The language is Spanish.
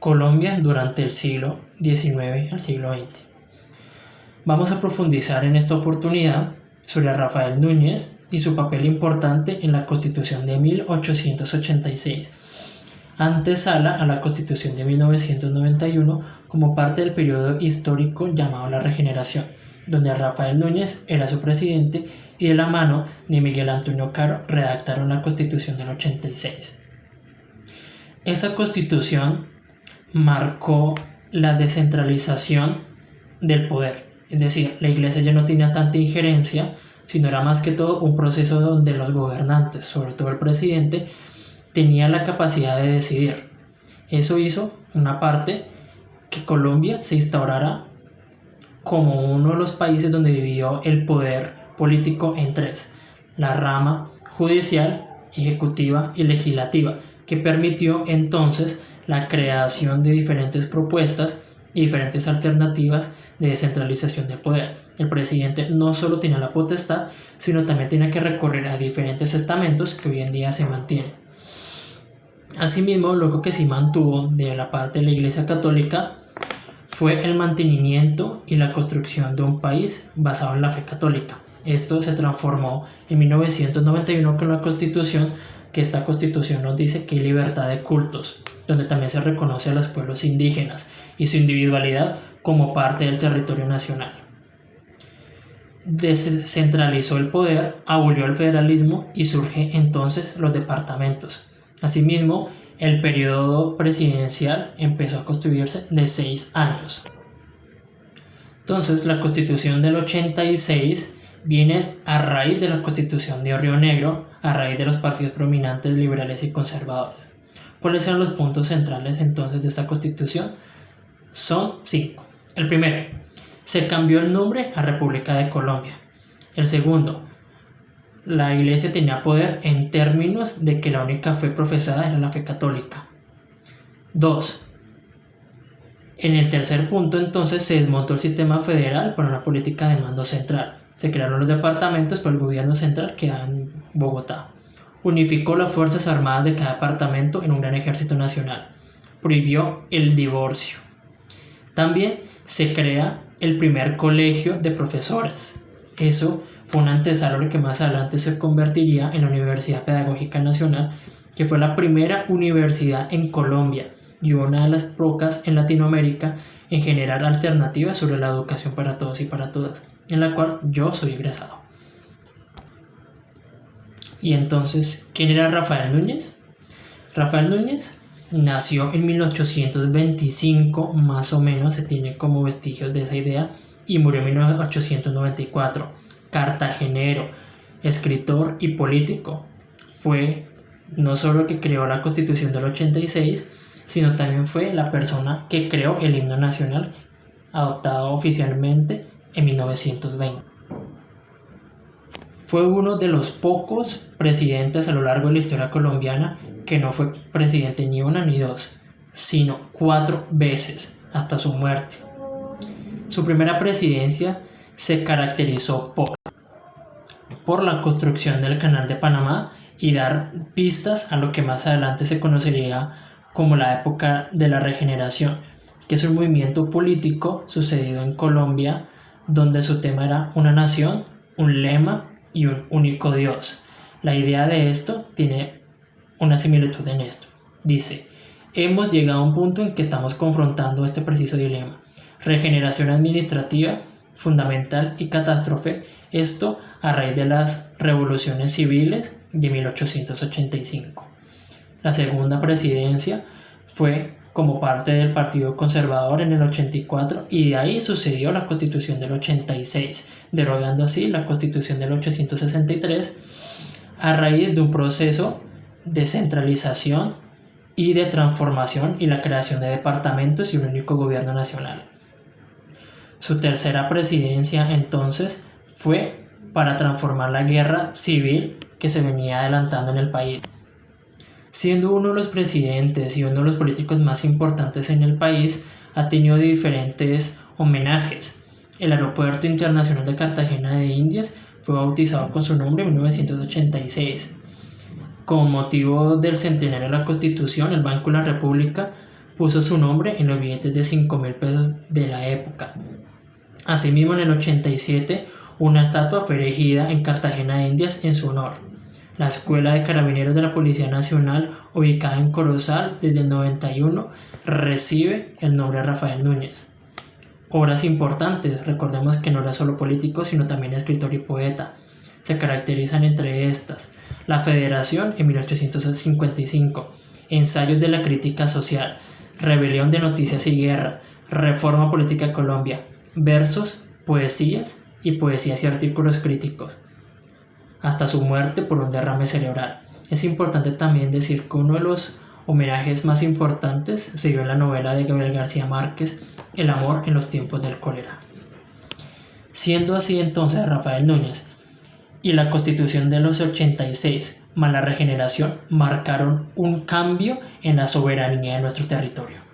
Colombia durante el siglo XIX al siglo XX. Vamos a profundizar en esta oportunidad sobre Rafael Núñez y su papel importante en la Constitución de 1886, antesala a la Constitución de 1991 como parte del periodo histórico llamado la Regeneración, donde Rafael Núñez era su presidente y de la mano de Miguel Antonio Caro redactaron la Constitución del 86. Esa Constitución marcó la descentralización del poder, es decir, la Iglesia ya no tenía tanta injerencia, sino era más que todo un proceso donde los gobernantes, sobre todo el presidente, tenía la capacidad de decidir. Eso hizo una parte que Colombia se instaurara como uno de los países donde dividió el poder político en tres: la rama judicial, ejecutiva y legislativa, que permitió entonces la creación de diferentes propuestas y diferentes alternativas de descentralización de poder. El presidente no solo tenía la potestad, sino también tenía que recurrir a diferentes estamentos que hoy en día se mantienen. Asimismo, lo que se mantuvo de la parte de la Iglesia Católica fue el mantenimiento y la construcción de un país basado en la fe católica. Esto se transformó en 1991 con la Constitución, que esta Constitución nos dice que hay libertad de cultos, donde también se reconoce a los pueblos indígenas y su individualidad como parte del territorio nacional. Descentralizó el poder, abolió el federalismo y surge entonces los departamentos. Asimismo, el periodo presidencial empezó a construirse de 6 años. Entonces, la Constitución del 86 viene a raíz de la Constitución de Río Negro, a raíz de los partidos prominentes liberales y conservadores. ¿Cuáles eran los puntos centrales entonces de esta Constitución? Son 5. El primero, se cambió el nombre a República de Colombia. El segundo, la Iglesia tenía poder en términos de que la única fe profesada era la fe católica. 2. En el tercer punto entonces se desmontó el sistema federal por una política de mando central. Se crearon los departamentos, pero el gobierno central quedaba en Bogotá. Unificó las fuerzas armadas de cada departamento en un gran ejército nacional. Prohibió el divorcio. También se crea el primer colegio de profesores. Eso fue un antesala lo que más adelante se convertiría en la Universidad Pedagógica Nacional, que fue la primera universidad en Colombia y una de las pocas en Latinoamérica en generar alternativas sobre la educación para todos y para todas, en la cual yo soy egresado. Y entonces, ¿quién era Rafael Núñez? Rafael Núñez nació en 1825, más o menos, se tiene como vestigios de esa idea, y murió en 1894. Cartagenero, escritor y político. Fue no solo el que creó la Constitución del 86, sino también fue la persona que creó el himno nacional, adoptado oficialmente en 1920. Fue uno de los pocos presidentes a lo largo de la historia colombiana que no fue presidente ni una ni dos, sino 4 veces hasta su muerte. Su primera presidencia se caracterizó por la construcción del Canal de Panamá y dar pistas a lo que más adelante se conocería como la época de la Regeneración, que es un movimiento político sucedido en Colombia donde su tema era una nación, un lema y un único Dios. La idea de esto tiene una similitud en esto. Dice: hemos llegado a un punto en que estamos confrontando este preciso dilema. Regeneración administrativa, fundamental y catástrofe, esto a raíz de las revoluciones civiles de 1885. La segunda presidencia fue como parte del Partido Conservador en el 84 y de ahí sucedió la Constitución del 86, derogando así la Constitución del 863 a raíz de un proceso de centralización y de transformación y la creación de departamentos y un único gobierno nacional. Su tercera presidencia entonces fue para transformar la guerra civil que se venía adelantando en el país. Siendo uno de los presidentes y uno de los políticos más importantes en el país, ha tenido diferentes homenajes. El Aeropuerto Internacional de Cartagena de Indias fue bautizado con su nombre en 1986. Con motivo del centenario de la Constitución, el Banco de la República puso su nombre en los billetes de 5.000 pesos de la época. Asimismo, en el 87, una estatua fue erigida en Cartagena de Indias en su honor. La Escuela de Carabineros de la Policía Nacional, ubicada en Corozal desde el 91, recibe el nombre de Rafael Núñez. Obras importantes, recordemos que no era solo político, sino también escritor y poeta. Se caracterizan entre estas: La Federación en 1855, Ensayos de la Crítica Social, Rebelión de Noticias y Guerra, Reforma Política de Colombia, Versos, Poesías y artículos críticos, hasta su muerte por un derrame cerebral. Es importante también decir que uno de los homenajes más importantes se dio en la novela de Gabriel García Márquez, El amor en los tiempos del cólera. Siendo así, entonces, Rafael Núñez y la Constitución de los 86 más la regeneración marcaron un cambio en la soberanía de nuestro territorio.